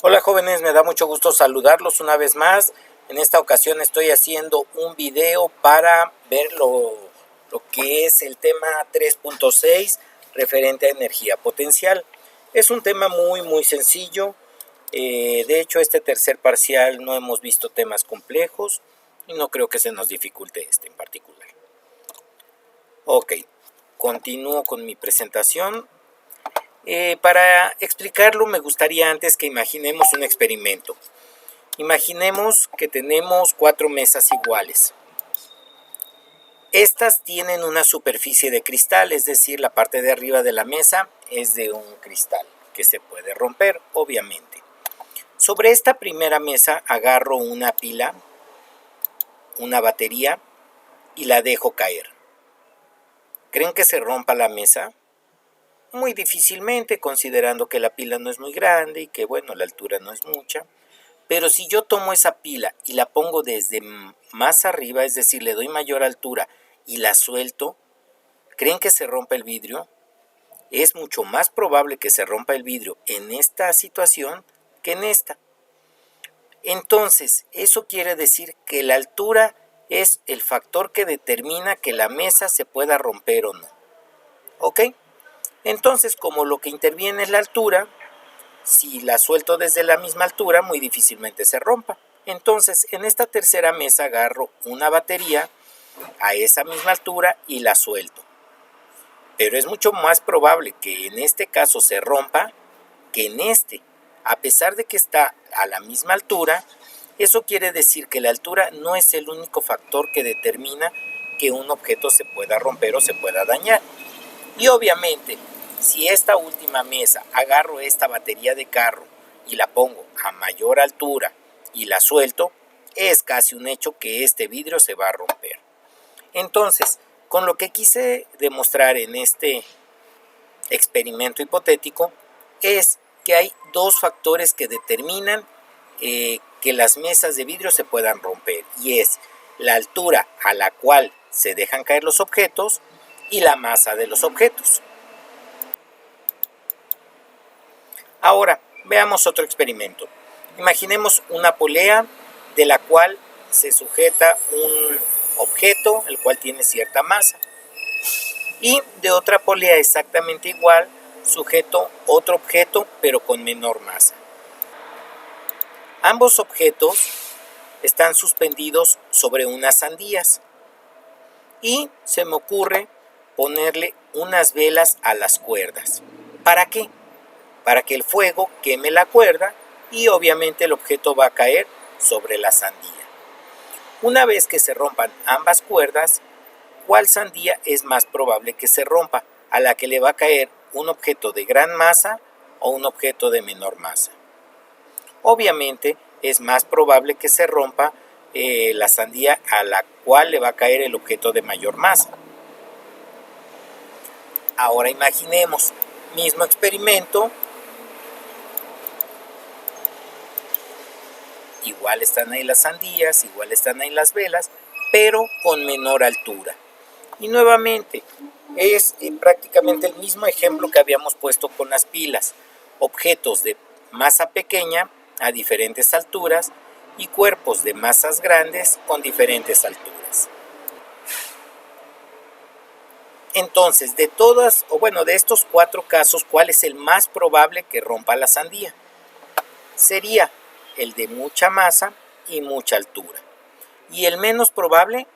Hola jóvenes, me da mucho gusto saludarlos una vez más. En esta ocasión estoy haciendo un video para ver lo que es el tema 3.6 referente a energía potencial. Es un tema muy sencillo. De hecho, este tercer parcial no hemos visto temas complejos y no creo que se nos dificulte este en particular. Ok, continúo con mi presentación. Para explicarlo me gustaría antes que imaginemos un experimento. Imaginemos que tenemos 4 mesas iguales. Estas tienen una superficie de cristal, es decir, la parte de arriba de la mesa es de un cristal que se puede romper, obviamente. Sobre esta primera mesa agarro una pila, una batería y la dejo caer. ¿Creen que se rompa la mesa? Muy difícilmente, considerando que la pila no es muy grande y que, bueno, la altura no es mucha. Pero si yo tomo esa pila y la pongo desde más arriba, es decir, le doy mayor altura y la suelto, ¿creen que se rompa el vidrio? Es mucho más probable que se rompa el vidrio en esta situación que en esta. Entonces, eso quiere decir que la altura es el factor que determina que la mesa se pueda romper o no. ¿Ok? Entonces, como lo que interviene es la altura, si la suelto desde la misma altura, muy difícilmente se rompa. Entonces, en esta tercera mesa agarro una batería a esa misma altura y la suelto. Pero es mucho más probable que en este caso se rompa que en este. A pesar de que está a la misma altura, eso quiere decir que la altura no es el único factor que determina que un objeto se pueda romper o se pueda dañar. Y obviamente, si esta última mesa agarro esta batería de carro y la pongo a mayor altura y la suelto, es casi un hecho que este vidrio se va a romper. Entonces, con lo que quise demostrar en este experimento hipotético es que hay dos factores que determinan que las mesas de vidrio se puedan romper, y es la altura a la cual se dejan caer los objetos y la masa de los objetos. Ahora, veamos otro experimento. Imaginemos una polea de la cual se sujeta un objeto, el cual tiene cierta masa. Y de otra polea exactamente igual, sujeto otro objeto, pero con menor masa. Ambos objetos están suspendidos sobre unas sandías. Y se me ocurre ponerle unas velas a las cuerdas. ¿Para qué? Para que el fuego queme la cuerda y obviamente el objeto va a caer sobre la sandía. Una vez que se rompan ambas cuerdas, ¿cuál sandía es más probable que se rompa? ¿A la que le va a caer un objeto de gran masa o un objeto de menor masa? Obviamente es más probable que se rompa la sandía a la cual le va a caer el objeto de mayor masa. Ahora imaginemos, mismo experimento, igual están ahí las sandías, igual están ahí las velas, pero con menor altura. Y nuevamente, es prácticamente el mismo ejemplo que habíamos puesto con las pilas. Objetos de masa pequeña a diferentes alturas y cuerpos de masas grandes con diferentes alturas. Entonces, de estos 4 casos, ¿cuál es el más probable que rompa la sandía? Sería el de mucha masa y mucha altura. Y el menos probable,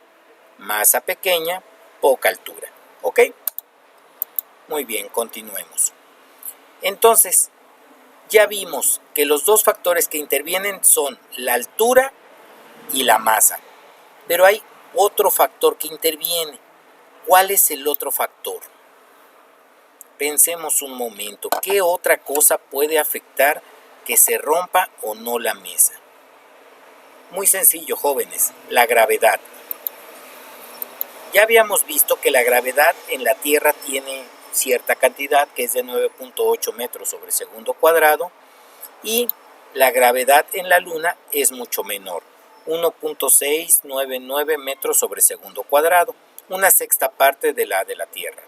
masa pequeña, poca altura. ¿Ok? Muy bien, continuemos. Entonces, ya vimos que los dos factores que intervienen son la altura y la masa. Pero hay otro factor que interviene. ¿Cuál es el otro factor? Pensemos un momento, ¿qué otra cosa puede afectar que se rompa o no la mesa? Muy sencillo, jóvenes, la gravedad. Ya habíamos visto que la gravedad en la Tierra tiene cierta cantidad, que es de 9.8 metros sobre segundo cuadrado, y la gravedad en la Luna es mucho menor, 1.699 metros sobre segundo cuadrado, una sexta parte de la Tierra.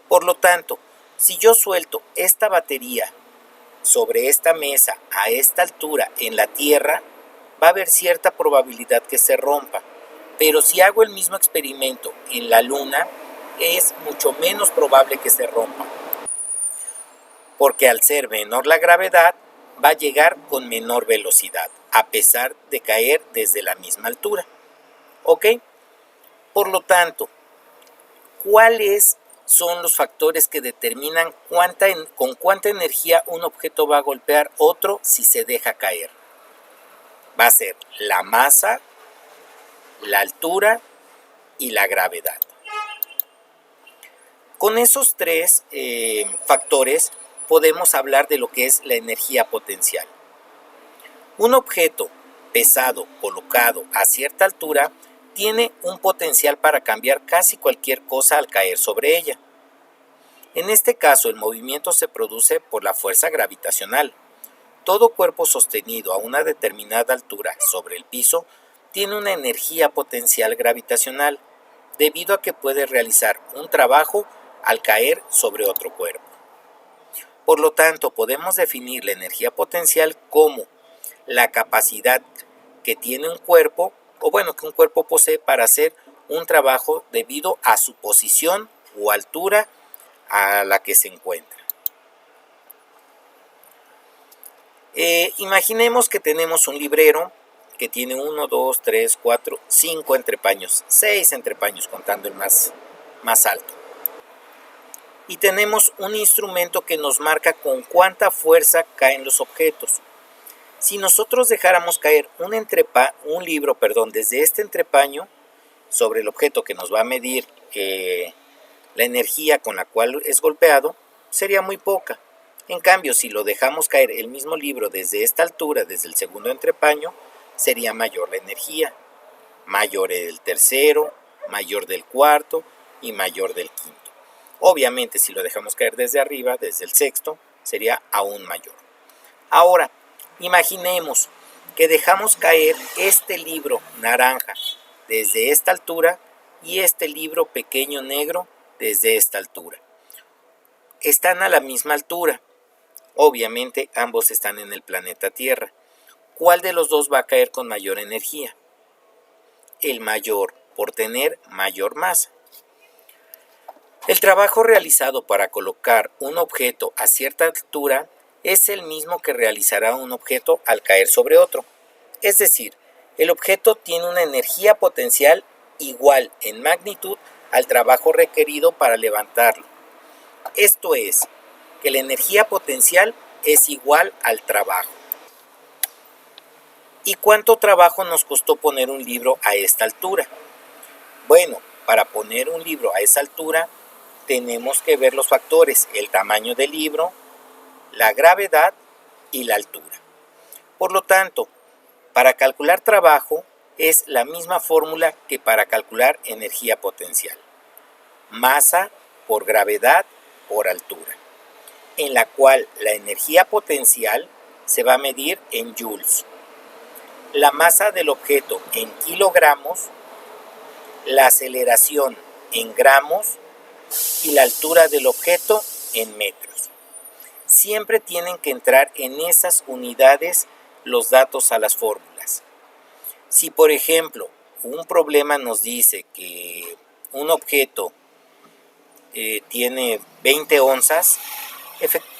Por lo tanto, si yo suelto esta batería sobre esta mesa a esta altura en la Tierra, va a haber cierta probabilidad que se rompa. Pero si hago el mismo experimento en la Luna, es mucho menos probable que se rompa. Porque al ser menor la gravedad, va a llegar con menor velocidad, a pesar de caer desde la misma altura. ¿Ok? Por lo tanto, ¿cuáles son los factores que determinan con cuánta energía un objeto va a golpear otro si se deja caer? Va a ser la masa, la altura y la gravedad. Con esos tres factores podemos hablar de lo que es la energía potencial. Un objeto pesado colocado a cierta altura tiene un potencial para cambiar casi cualquier cosa al caer sobre ella. En este caso, el movimiento se produce por la fuerza gravitacional. Todo cuerpo sostenido a una determinada altura sobre el piso tiene una energía potencial gravitacional, debido a que puede realizar un trabajo al caer sobre otro cuerpo. Por lo tanto, podemos definir la energía potencial como la capacidad que tiene un cuerpo, que un cuerpo posee para hacer un trabajo debido a su posición o altura a la que se encuentra. Imaginemos que tenemos un librero que tiene 1, 2, 3, 4, 5 entrepaños, 6 entrepaños contando el más alto. Y tenemos un instrumento que nos marca con cuánta fuerza caen los objetos. Si nosotros dejáramos caer un libro desde este entrepaño sobre el objeto que nos va a medir la energía con la cual es golpeado, sería muy poca. En cambio, si lo dejamos caer el mismo libro desde esta altura, desde el segundo entrepaño, sería mayor la energía. Mayor el tercero, mayor del cuarto y mayor del quinto. Obviamente, si lo dejamos caer desde arriba, desde el sexto, sería aún mayor. Ahora, imaginemos que dejamos caer este libro naranja desde esta altura y este libro pequeño negro desde esta altura. Están a la misma altura. Obviamente, ambos están en el planeta Tierra. ¿Cuál de los dos va a caer con mayor energía? El mayor, por tener mayor masa. El trabajo realizado para colocar un objeto a cierta altura es el mismo que realizará un objeto al caer sobre otro. Es decir, el objeto tiene una energía potencial igual en magnitud al trabajo requerido para levantarlo. Esto es, que la energía potencial es igual al trabajo. ¿Y cuánto trabajo nos costó poner un libro a esta altura? Bueno, para poner un libro a esa altura, tenemos que ver los factores, el tamaño del libro, la gravedad y la altura. Por lo tanto, para calcular trabajo es la misma fórmula que para calcular energía potencial. Masa por gravedad por altura, en la cual la energía potencial se va a medir en joules, la masa del objeto en kilogramos, la aceleración en gramos y la altura del objeto en metros. Siempre tienen que entrar en esas unidades los datos a las fórmulas. Si, por ejemplo, un problema nos dice que un objeto tiene 20 onzas,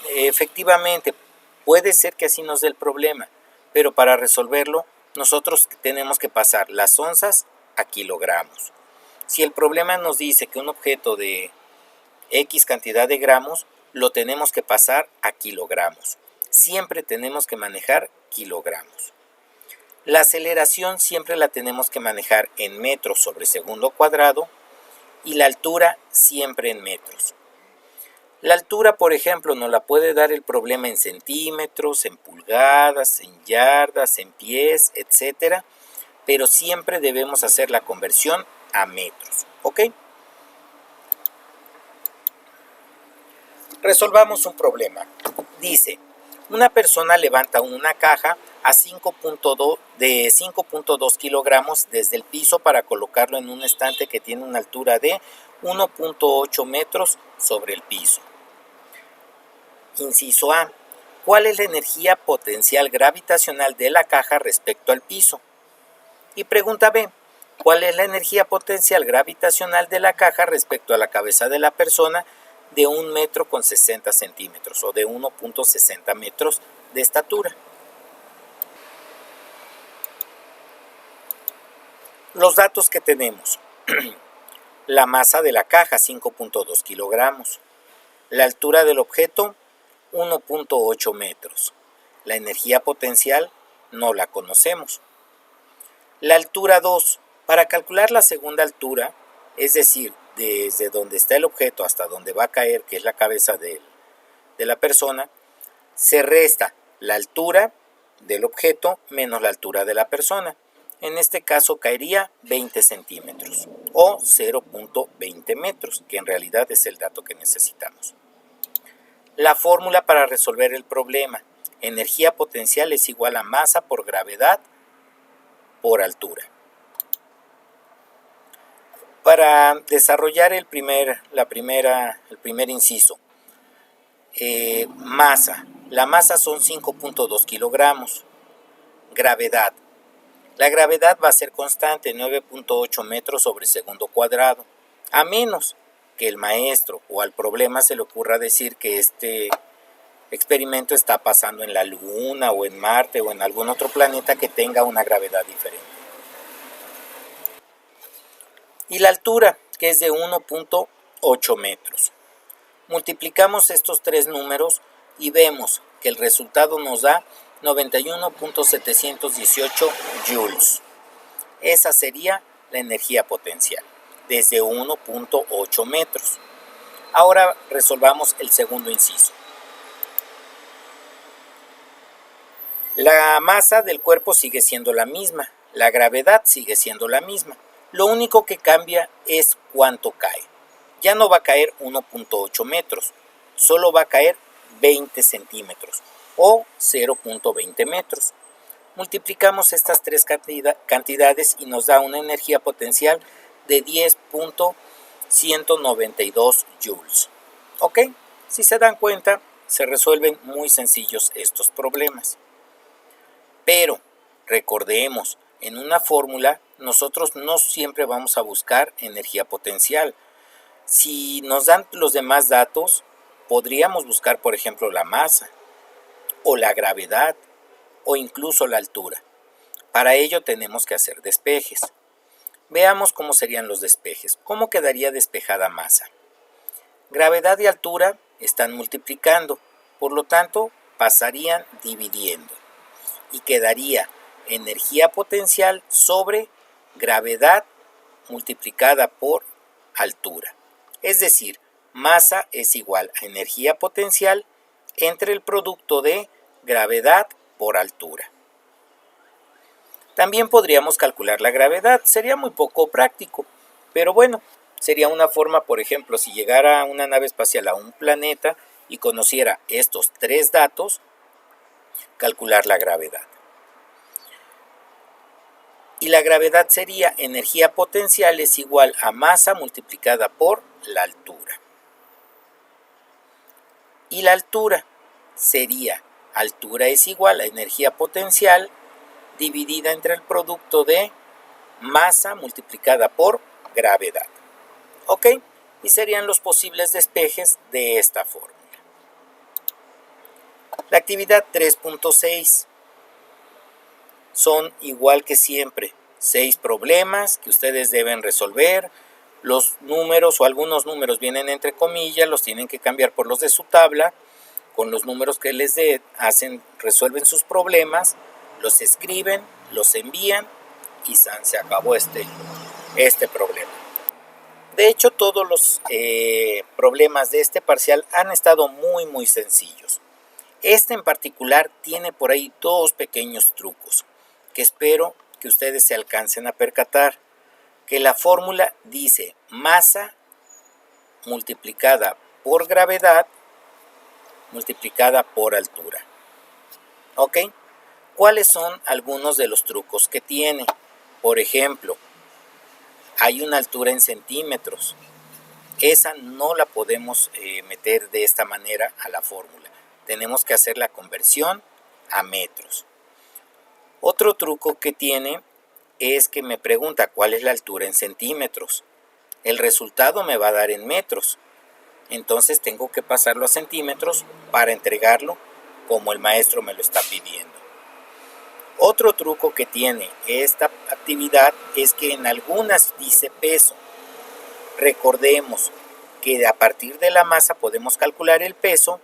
efectivamente puede ser que así nos dé el problema, pero para resolverlo nosotros tenemos que pasar las onzas a kilogramos. Si el problema nos dice que un objeto de X cantidad de gramos, lo tenemos que pasar a kilogramos. Siempre tenemos que manejar kilogramos. La aceleración siempre la tenemos que manejar en metros sobre segundo cuadrado y la altura siempre en metros. La altura, por ejemplo, nos la puede dar el problema en centímetros, en pulgadas, en yardas, en pies, etc. Pero siempre debemos hacer la conversión a metros, ¿ok? Resolvamos un problema. Dice, una persona levanta una caja de 5.2 kilogramos desde el piso para colocarlo en un estante que tiene una altura de 1.8 metros sobre el piso. Inciso A. ¿cuál es la energía potencial gravitacional de la caja respecto al piso? Y pregunta B, ¿cuál es la energía potencial gravitacional de la caja respecto a la cabeza de la persona de 1,60 m o de 1,60 metros de estatura? Los datos que tenemos. La masa de la caja, 5,2 kilogramos. La altura del objeto, 1,8 metros. La energía potencial, no la conocemos. La altura 2. Para calcular la segunda altura, es decir, desde donde está el objeto hasta donde va a caer, que es la cabeza de la persona, se resta la altura del objeto menos la altura de la persona. En este caso caería 20 centímetros o 0,20 metros, que en realidad es el dato que necesitamos. La fórmula para resolver el problema: energía potencial es igual a masa por gravedad por altura. Para desarrollar el primer inciso, masa. La masa son 5,2 kilogramos. Gravedad. La gravedad va a ser constante, 9,8 metros sobre segundo cuadrado, a menos que el maestro o al problema se le ocurra decir que este experimento está pasando en la Luna o en Marte o en algún otro planeta que tenga una gravedad diferente. Y la altura, que es de 1,8 metros. Multiplicamos estos tres números y vemos que el resultado nos da 91,718 joules. Esa sería la energía potencial, desde 1,8 metros. Ahora resolvamos el segundo inciso. La masa del cuerpo sigue siendo la misma, la gravedad sigue siendo la misma. Lo único que cambia es cuánto cae. Ya no va a caer 1,8 metros, solo va a caer 20 centímetros o 0,20 metros. Multiplicamos estas tres cantidades y nos da una energía potencial de 10,192 joules. ¿Ok? Si se dan cuenta, se resuelven muy sencillos estos problemas. Pero, recordemos, en una fórmula nosotros no siempre vamos a buscar energía potencial. Si nos dan los demás datos, podríamos buscar, por ejemplo, la masa, o la gravedad, o incluso la altura. Para ello tenemos que hacer despejes. Veamos cómo serían los despejes. ¿Cómo quedaría despejada masa? Gravedad y altura están multiplicando, por lo tanto pasarían dividiendo. Y quedaría energía potencial sobre gravedad multiplicada por altura. Es decir, masa es igual a energía potencial entre el producto de gravedad por altura. También podríamos calcular la gravedad, sería muy poco práctico, pero bueno, sería una forma, por ejemplo, si llegara una nave espacial a un planeta y conociera estos tres datos, calcular la gravedad. Y la gravedad sería energía potencial es igual a masa multiplicada por la altura. Y la altura sería altura es igual a energía potencial dividida entre el producto de masa multiplicada por gravedad. ¿Ok? Y serían los posibles despejes de esta fórmula. La actividad 3.6 son igual que siempre 6 problemas que ustedes deben resolver. Los números o algunos números vienen entre comillas, los tienen que cambiar por los de su tabla. Con los números que les resuelven sus problemas, los escriben, los envían y se acabó este problema. De hecho, todos los problemas de este parcial han estado muy sencillos. Este en particular tiene por ahí dos pequeños trucos que espero que ustedes se alcancen a percatar. Que la fórmula dice masa multiplicada por gravedad multiplicada por altura. ¿Ok? ¿Cuáles son algunos de los trucos que tiene? Por ejemplo, hay una altura en centímetros. Esa no la podemos meter de esta manera a la fórmula. tenemos que hacer la conversión a metros. Otro truco que tiene es que me pregunta cuál es la altura en centímetros. El resultado me va a dar en metros. Entonces tengo que pasarlo a centímetros para entregarlo como el maestro me lo está pidiendo. Otro truco que tiene esta actividad es que en algunas dice peso. Recordemos que a partir de la masa podemos calcular el peso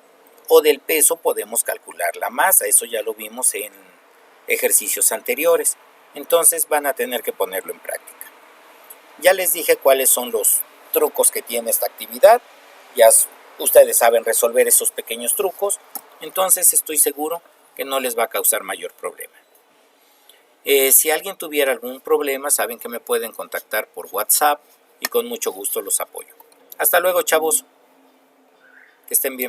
o del peso podemos calcular la masa. Eso ya lo vimos en ejercicios anteriores. Entonces van a tener que ponerlo en práctica. Ya les dije cuáles son los trucos que tiene esta actividad. Ya ustedes saben resolver esos pequeños trucos. Entonces estoy seguro que no les va a causar mayor problema. Si alguien tuviera algún problema, saben que me pueden contactar por WhatsApp y con mucho gusto los apoyo. Hasta luego, chavos. Que estén bien.